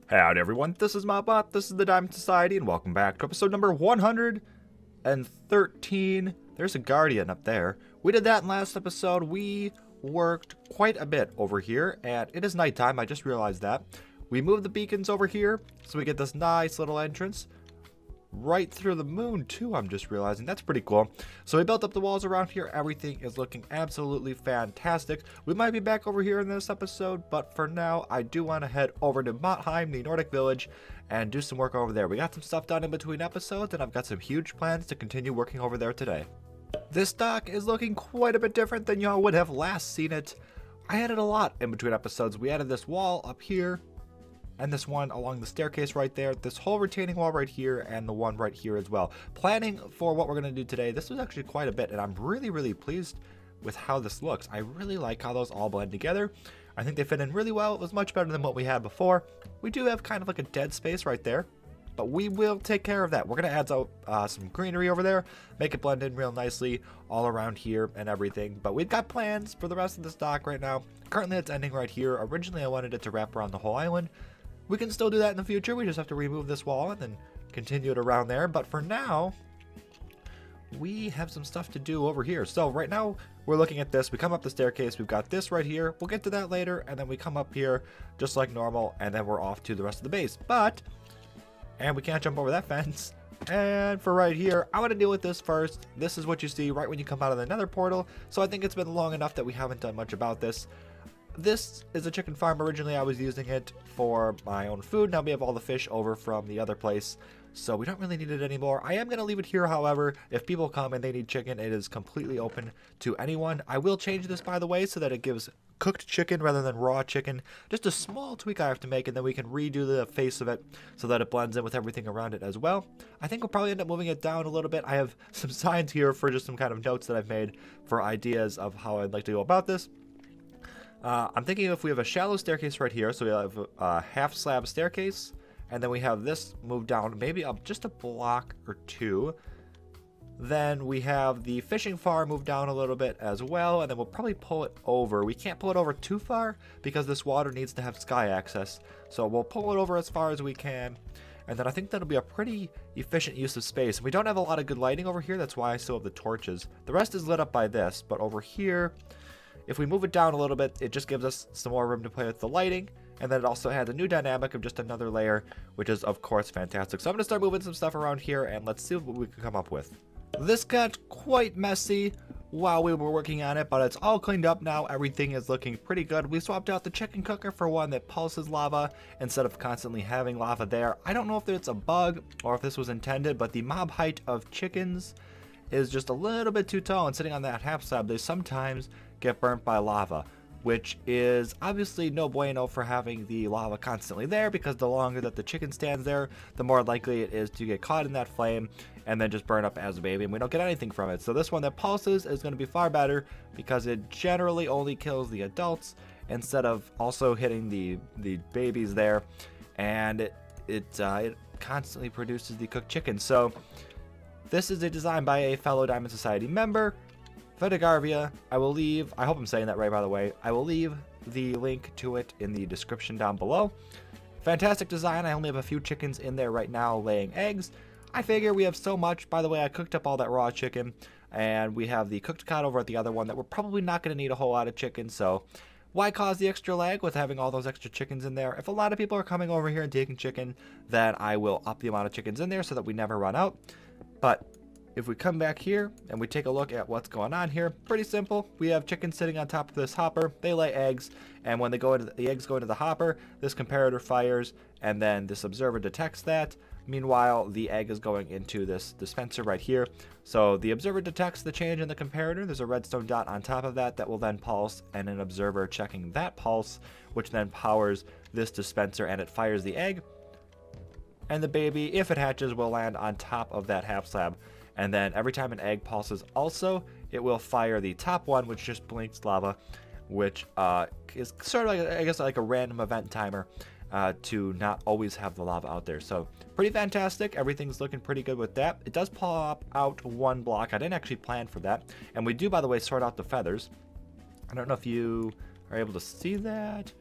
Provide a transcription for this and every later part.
Howdy everyone, this is Mobot, this is the Diamond Society, and welcome back to episode number 113. There's a Guardian up there. We did that in last episode. We worked quite a bit over here, and it is nighttime, I just realized that. We moved the beacons over here, so we get this nice little entrance. Right through the moon too, I'm just realizing. That's pretty cool. So we built up the walls around here. Everything is looking absolutely fantastic. We might be back over here in this episode, but for now I do want to head over to Mohr, the Nordic village, and do some work over there. We got some stuff done in between episodes, and I've got some huge plans to continue working over there today. This dock is looking quite a bit different than y'all would have last seen it. I added a lot in between episodes. We added this wall up here, and this one along the staircase right there, this whole retaining wall right here, and the one right here as well. Planning for what we're going to do today, this was actually quite a bit, and I'm really pleased with how this looks. I really like how those all blend together. I think they fit in really well. It was much better than what we had before. We do have kind of like a dead space right there, but we will take care of that. We're going to add some greenery over there, make it blend in real nicely all around here and everything. But we've got plans for the rest of this dock right now. Currently it's ending right here. Originally I wanted it to wrap around the whole island. We can still do that in the future. We just have to remove this wall and then continue it around there. But for now, we have some stuff to do over here. So right now, we're looking at this. We come up the staircase. We've got this right here. We'll get to that later. And then we come up here just like normal. And then we're off to the rest of the base. And we can't jump over that fence. And for right here, I want to deal with this first. This is what you see right when you come out of the nether portal. So I think it's been long enough that we haven't done much about this. This is a chicken farm. Originally I was using it for my own food. Now we have all the fish over from the other place, so we don't really need it anymore. I am going to leave it here, however. If people come and they need chicken, it is completely open to anyone. I will change this, by the way, so that it gives cooked chicken rather than raw chicken. Just a small tweak I have to make, and then we can redo the face of it so that it blends in with everything around it as well. I think we'll probably end up moving it down a little bit. I have some signs here for just some kind of notes that I've made for ideas of how I'd like to go about this. I'm thinking if we have a shallow staircase right here, so we have a half slab staircase, and then we have this moved down maybe up just a block or two. Then we have the fishing farm moved down a little bit as well, and then we'll probably pull it over. We can't pull it over too far because this water needs to have sky access, so we'll pull it over as far as we can. And then I think that'll be a pretty efficient use of space. We don't have a lot of good lighting over here, that's why I still have the torches. The rest is lit up by this, but over here, if we move it down a little bit, it just gives us some more room to play with the lighting. And then it also has a new dynamic of just another layer, which is, of course, fantastic. So I'm going to start moving some stuff around here, and let's see what we can come up with. This got quite messy while we were working on it, but it's all cleaned up now. Everything is looking pretty good. We swapped out the chicken cooker for one that pulses lava instead of constantly having lava there. I don't know if it's a bug or if this was intended, but the mob height of chickens is just a little bit too tall, and sitting on that half slab, they sometimes get burnt by lava, which is obviously no bueno for having the lava constantly there, because the longer that the chicken stands there, the more likely it is to get caught in that flame and then just burn up as a baby, and we don't get anything from it. So this one that pulses is going to be far better because it generally only kills the adults instead of also hitting the babies there, and it constantly produces the cooked chicken. So this is a design by a fellow Diamond Society member, Vedigarvia. I will leave, I hope I'm saying that right, by the way, I will leave the link to it in the description down below. Fantastic design. I only have a few chickens in there right now laying eggs. I figure we have so much. By the way, I cooked up all that raw chicken, and we have the cooked cod over at the other one that we're probably not going to need a whole lot of chicken, so why cause the extra lag with having all those extra chickens in there? If a lot of people are coming over here and taking chicken, then I will up the amount of chickens in there so that we never run out. But if we come back here and we take a look at what's going on here, pretty simple. We have chickens sitting on top of this hopper. They lay eggs, and when they go into the eggs go into the hopper, this comparator fires, and then this observer detects that. Meanwhile, the egg is going into this dispenser right here. So the observer detects the change in the comparator. There's a redstone dot on top of that that will then pulse, and an observer checking that pulse, which then powers this dispenser, and it fires the egg. And the baby, if it hatches, will land on top of that half slab. And then every time an egg pulses also, it will fire the top one, which just blinks lava, which is sort of like, I guess, like a random event timer to not always have the lava out there. So pretty fantastic. Everything's looking pretty good with that. It does pop out one block. I didn't actually plan for that. And we do, by the way, sort out the feathers. I don't know if you are able to see that.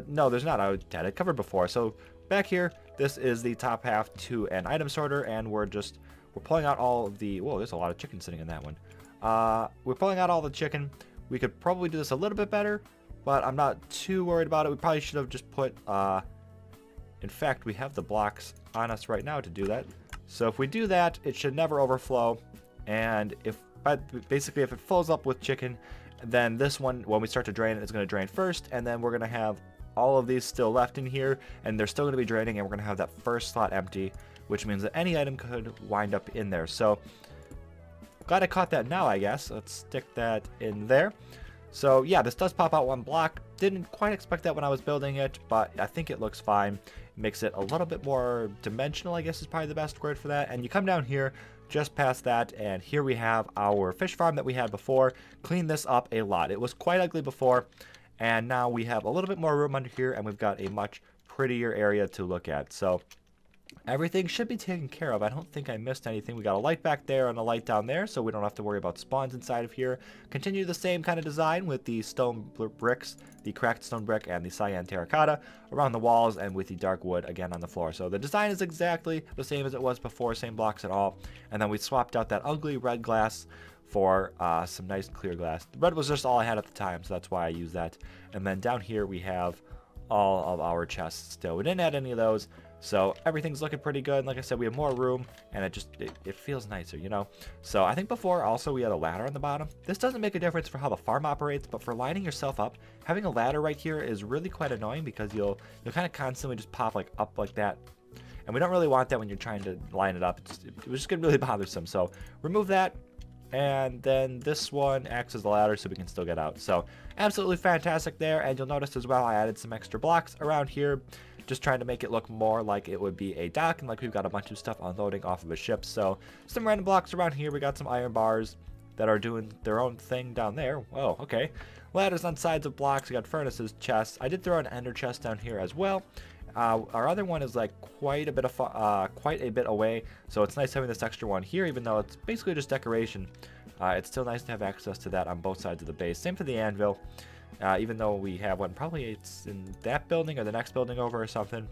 No, there's not. I had it covered before. So back here, this is the top half to an item sorter, and we're pulling out all of the, whoa, there's a lot of chicken sitting in that one. We're pulling out all the chicken. We could probably do this a little bit better, but I'm not too worried about it. We probably should have just put, in fact, we have the blocks on us right now to do that. So if we do that, it should never overflow. And basically if it fills up with chicken, then this one, when we start to drain it, it's going to drain first, and then we're going to have all of these still left in here, and they're still going to be draining, and we're going to have that first slot empty, which means that any item could wind up in there. So glad I caught that now, I guess. Let's stick that in there. So yeah, this does pop out one block. Didn't quite expect that when I was building it, but I think it looks fine. It makes it a little bit more dimensional, I guess is probably the best word for that. And you come down here just past that, and here we have our fish farm that we had before. Cleaned this up a lot. It was quite ugly before, and now we have a little bit more room under here, and we've got a much prettier area to look at. So everything should be taken care of. I don't think I missed anything. We got a light back there and a light down there, so we don't have to worry about spawns inside of here. Continue the same kind of design with the stone bricks, the cracked stone brick, and the cyan terracotta around the walls, and with the dark wood again on the floor. So the design is exactly the same as it was before, same blocks at all. And then we swapped out that ugly red glass for some nice clear glass. The red was just all I had at the time, so that's why I used that. And then down here we have all of our chests still. We didn't add any of those, so everything's looking pretty good. And like I said, we have more room, and it feels nicer, you know. So I think before also we had a ladder on the bottom. This doesn't make a difference for how the farm operates, but for lining yourself up, having a ladder right here is really quite annoying, because you'll kind of constantly just pop like up like that, and we don't really want that when you're trying to line it up. It was just getting really bothersome. So remove that. And then this one acts as the ladder so we can still get out. So absolutely fantastic there. And you'll notice as well, I added some extra blocks around here, just trying to make it look more like it would be a dock, and like we've got a bunch of stuff unloading off of a ship. So some random blocks around here. We got some iron bars that are doing their own thing down there. Whoa, okay. Ladders on sides of blocks. We got furnaces, chests. I did throw an ender chest down here as well. Our other one is like quite a bit away, so it's nice having this extra one here, even though it's basically just decoration. It's still nice to have access to that on both sides of the base. Same for the anvil, even though we have one. Probably it's in that building or the next building over or something.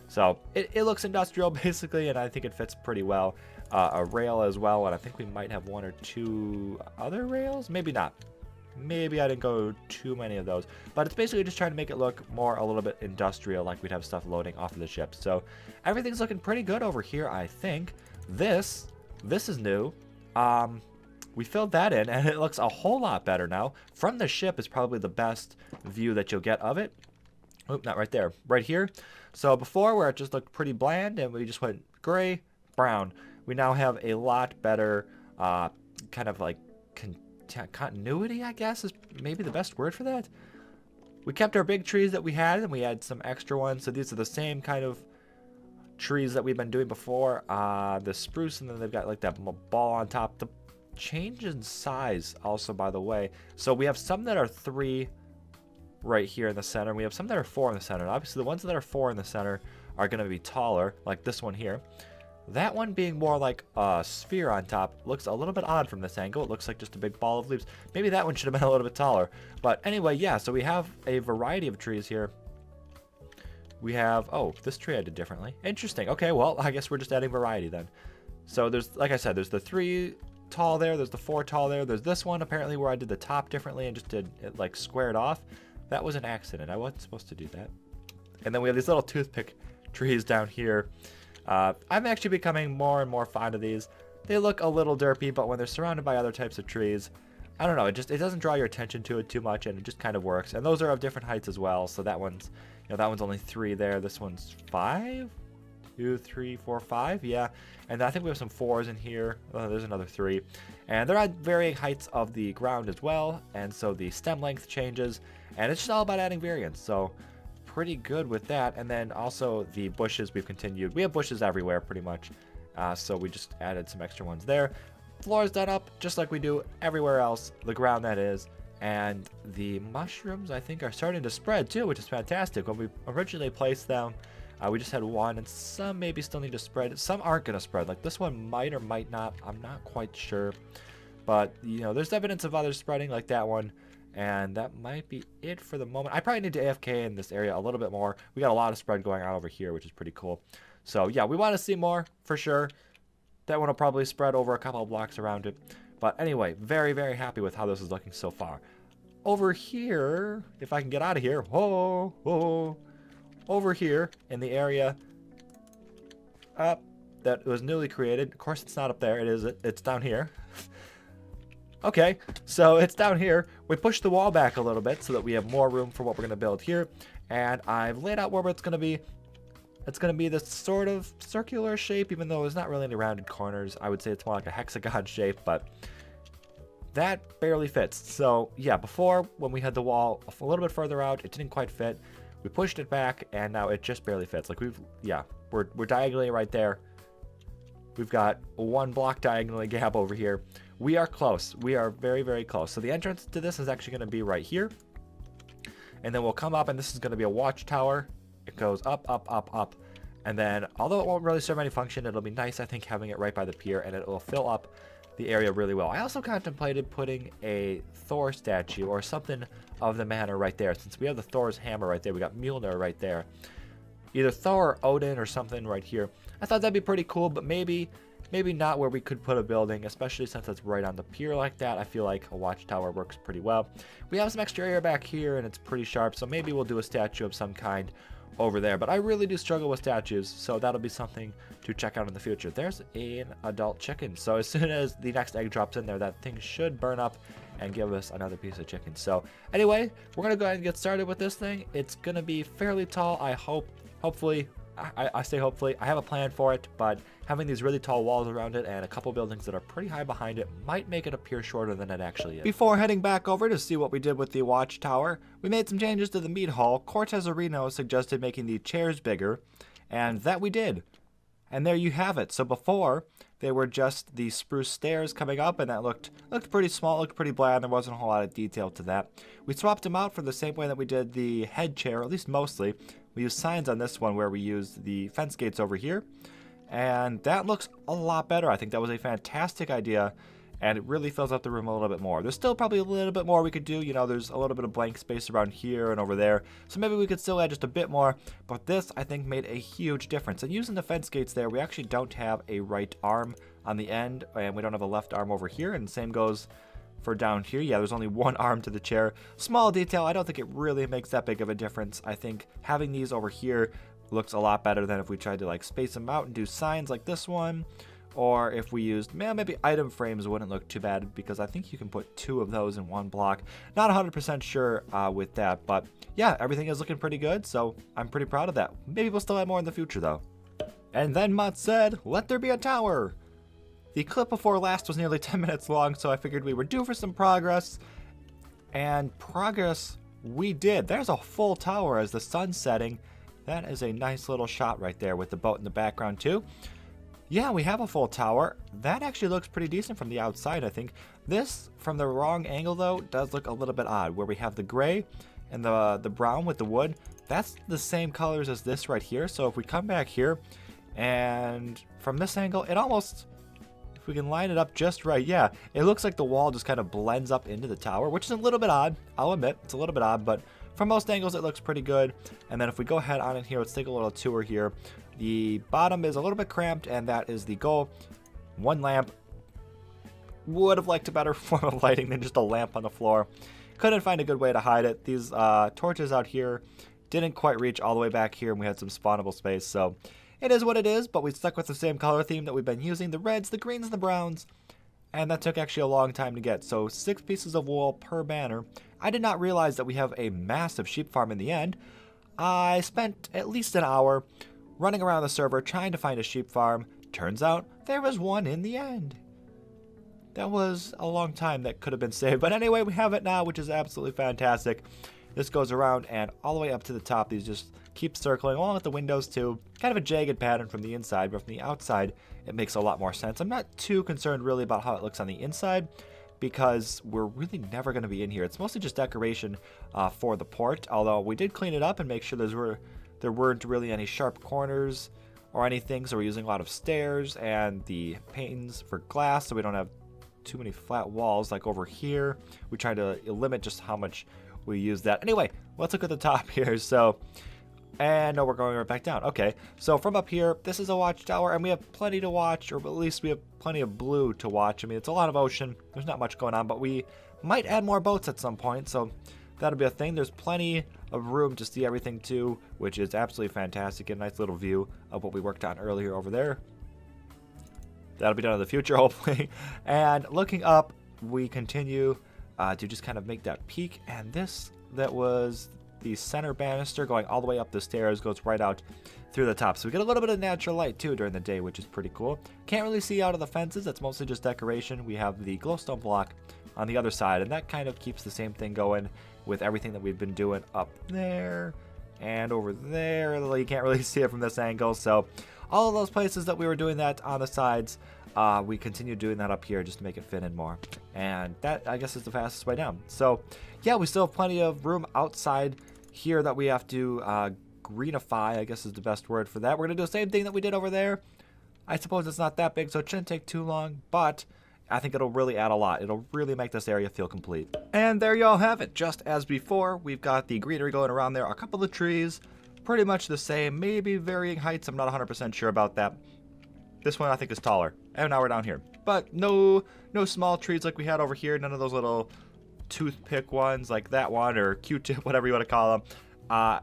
So it looks industrial basically, and I think it fits pretty well. A rail as well, and I think we might have one or two other rails, maybe not. Maybe I didn't go too many of those, but it's basically just trying to make it look more a little bit industrial, like we'd have stuff loading off of the ship. So everything's looking pretty good over here, I think. This is new. We filled that in, and it looks a whole lot better now. From the ship is probably the best view that you'll get of it. Oop, not right there, right here. So before, where it just looked pretty bland and we just went gray, brown, we now have a lot better kind of like continuity, I guess, is maybe the best word for that. We kept our big trees that we had, and we had some extra ones. So these are the same kind of trees that we've been doing before. The spruce, and then they've got like that ball on top. The change in size also, by the way. So we have some that are 3 right here in the center, and we have some that are 4 in the center. And obviously the ones that are 4 in the center are going to be taller, like this one here. That one being more like a sphere on top looks a little bit odd from this angle. It looks like just a big ball of leaves. Maybe that one should have been a little bit taller. But anyway, yeah, so we have a variety of trees here. We have, oh, this tree I did differently. Interesting. Okay, well, I guess we're just adding variety then. So there's, like I said, there's the 3 tall there. There's the 4 tall there. There's this one apparently where I did the top differently and just did it like squared off. That was an accident. I wasn't supposed to do that. And then we have these little toothpick trees down here. I'm actually becoming more and more fond of these. They look a little derpy, but when they're surrounded by other types of trees, I don't know, it doesn't draw your attention to it too much, and it just kind of works. And those are of different heights as well. So that one's, that one's only 3 there. This one's 5, 2, 3, 4, 5, yeah. And I think we have some 4s in here. Oh, there's another 3, and they're at varying heights of the ground as well. And so the stem length changes, and it's just all about adding variance. So pretty good with that. And then also the bushes, we've continued. We have bushes everywhere pretty much, so we just added some extra ones there. Floor is done up just like we do everywhere else, the ground that is. And the mushrooms, I think, are starting to spread too, which is fantastic. When we originally placed them, we just had 1, and some maybe still need to spread. Some aren't going to spread, like this one might or might not. I'm not quite sure, but there's evidence of others spreading, like that one. And that might be it for the moment. I probably need to AFK in this area a little bit more. We got a lot of spread going on over here, which is pretty cool. So yeah, we want to see more for sure. That one will probably spread over a couple of blocks around it. But anyway, very, very happy with how this is looking so far. Over here, if I can get out of here. Whoa, whoa. Over here in the area that was newly created. Of course, it's not up there. It's down here. Okay, so it's down here. We pushed the wall back a little bit so that we have more room for what we're going to build here. And I've laid out where it's going to be. It's going to be this sort of circular shape, even though there's not really any rounded corners. I would say it's more like a hexagon shape, but that barely fits. So yeah, before, when we had the wall a little bit further out, it didn't quite fit. We pushed it back, and now it just barely fits. Like we're diagonally right there. We've got one block diagonally gap over here. We are close. We are very, very close. So the entrance to this is actually going to be right here. And then we'll come up, and this is going to be a watchtower. It goes up, up, up, up. And then, although it won't really serve any function, it'll be nice, I think, having it right by the pier, and it will fill up the area really well. I also contemplated putting a Thor statue or something of the manner right there. Since we have the Thor's hammer right there, we got Mjolnir right there. Either Thor or Odin or something right here. I thought that'd be pretty cool, but maybe not where we could put a building, especially since it's right on the pier like that. I feel like a watchtower works pretty well. We have some extra area back here, and it's pretty sharp, so maybe we'll do a statue of some kind over there. But I really do struggle with statues, so that'll be something to check out in the future. There's an adult chicken, so as soon as the next egg drops in there, that thing should burn up and give us another piece of chicken. So anyway, we're gonna go ahead and get started with this thing. It's gonna be fairly tall, I hope. Hopefully, I say hopefully. I have a plan for it, but having these really tall walls around it and a couple buildings that are pretty high behind it might make it appear shorter than it actually is. Before heading back over to see what we did with the watchtower, we made some changes to the meat hall. Cortez Areno suggested making the chairs bigger, and that we did. And there you have it. So before, they were just the spruce stairs coming up, and that looked pretty small, looked pretty bland. There wasn't a whole lot of detail to that. We swapped them out for the same way that we did the head chair, at least mostly. We used signs on this one where we used the fence gates over here, and that looks a lot better. I think that was a fantastic idea, and it really fills up the room a little bit more. There's still probably a little bit more we could do. You know, there's a little bit of blank space around here and over there, so maybe we could still add just a bit more, but this, I think, made a huge difference. And using the fence gates there, we actually don't have a right arm on the end, and we don't have a left arm over here, and the same goes for down here. Yeah, there's only one arm to the chair. Small detail. I don't think it really makes that big of a difference. I think having these over here looks a lot better than if we tried to like space them out and do signs like this one, or if we used maybe item frames wouldn't look too bad, because I think you can put 2 of those in one block. Not 100% sure with that, but yeah, everything is looking pretty good, so I'm pretty proud of that. Maybe we'll still have more in the future though. And then Mutt said, "Let there be a tower." The clip before last was nearly 10 minutes long, so I figured we were due for some progress. And progress we did. There's a full tower as the sun's setting. That is a nice little shot right there with the boat in the background too. Yeah, we have a full tower. That actually looks pretty decent from the outside, I think. This, from the wrong angle though, does look a little bit odd, where we have the gray and the brown with the wood. That's the same colors as this right here. So if we come back here, and from this angle, it almost... if we can line it up just right, yeah, it looks like the wall just kind of blends up into the tower, which is a little bit odd. I'll admit, it's a little bit odd, but from most angles, it looks pretty good. And then if we go ahead on in here, let's take a little tour here. The bottom is a little bit cramped, and that is the goal. One lamp. Would have liked a better form of lighting than just a lamp on the floor. Couldn't find a good way to hide it. These torches out here didn't quite reach all the way back here, and we had some spawnable space, so... it is what it is, but we stuck with the same color theme that we've been using, the reds, the greens, and the browns. And that took actually a long time to get, so 6 pieces of wool per banner. I did not realize that we have a massive sheep farm in the end. I spent at least an hour running around the server trying to find a sheep farm. Turns out there was one in the end. That was a long time that could have been saved, but anyway, we have it now, which is absolutely fantastic. This goes around and all the way up to the top. These just keep circling along with the windows too. Kind of a jagged pattern from the inside, but from the outside it makes a lot more sense. I'm not too concerned really about how it looks on the inside, because we're really never going to be in here. It's mostly just decoration for the port, although we did clean it up and make sure there weren't really any sharp corners or anything. So we're using a lot of stairs and the panes for glass, so we don't have too many flat walls like over here. We try to limit just how much we use that. Anyway, let's look at the top here. So, and no, we're going right back down. Okay, so from up here, this is a watchtower, and we have plenty to watch, or at least we have plenty of blue to watch. I mean, it's a lot of ocean. There's not much going on, but we might add more boats at some point, so that'll be a thing. There's plenty of room to see everything too, which is absolutely fantastic. Get a nice little view of what we worked on earlier over there. That'll be done in the future, hopefully. And looking up, we continue to just kind of make that peak. And that was the center banister going all the way up the stairs, goes right out through the top. So we get a little bit of natural light too during the day, which is pretty cool. Can't really see out of the fences. That's mostly just decoration. We have the glowstone block on the other side, and that kind of keeps the same thing going with everything that we've been doing up there and over there. You can't really see it from this angle. So all of those places that we were doing that on the sides, we continue doing that up here just to make it fit in more. And that, I guess, is the fastest way down. So yeah, we still have plenty of room outside here that we have to greenify, I guess is the best word for that. We're going to do the same thing that we did over there. I suppose it's not that big, so it shouldn't take too long, but I think it'll really add a lot. It'll really make this area feel complete. And there you all have it. Just as before, we've got the greenery going around there, a couple of trees, pretty much the same, maybe varying heights. I'm not 100% sure about that. This one I think is taller. And now we're down here. But no small trees like we had over here. None of those little toothpick ones like that one, or Q-tip, whatever you want to call them.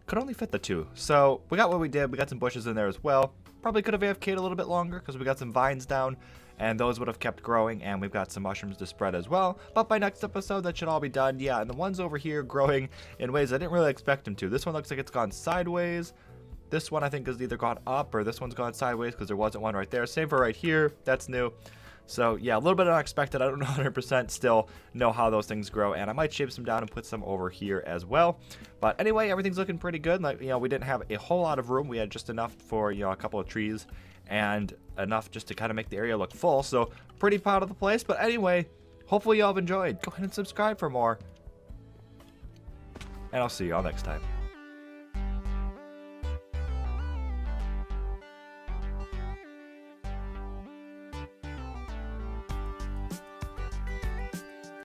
Could only fit the two. So we got what we did. We got some bushes in there as well. Probably could have AFK'd a little bit longer because we got some vines down, and those would have kept growing, and we've got some mushrooms to spread as well. But by next episode, that should all be done. Yeah, and the ones over here growing in ways I didn't really expect them to. This one looks like it's gone sideways. This one I think has either gone up, or this one's gone sideways because there wasn't one right there. Same for right here. That's new. So yeah, a little bit unexpected. I don't 100% still know how those things grow, and I might shape some down and put some over here as well. But anyway, everything's looking pretty good. Like, you know, we didn't have a whole lot of room. We had just enough for, you know, a couple of trees and enough just to kind of make the area look full. So pretty proud of the place. But anyway, hopefully y'all have enjoyed. Go ahead and subscribe for more, and I'll see y'all next time.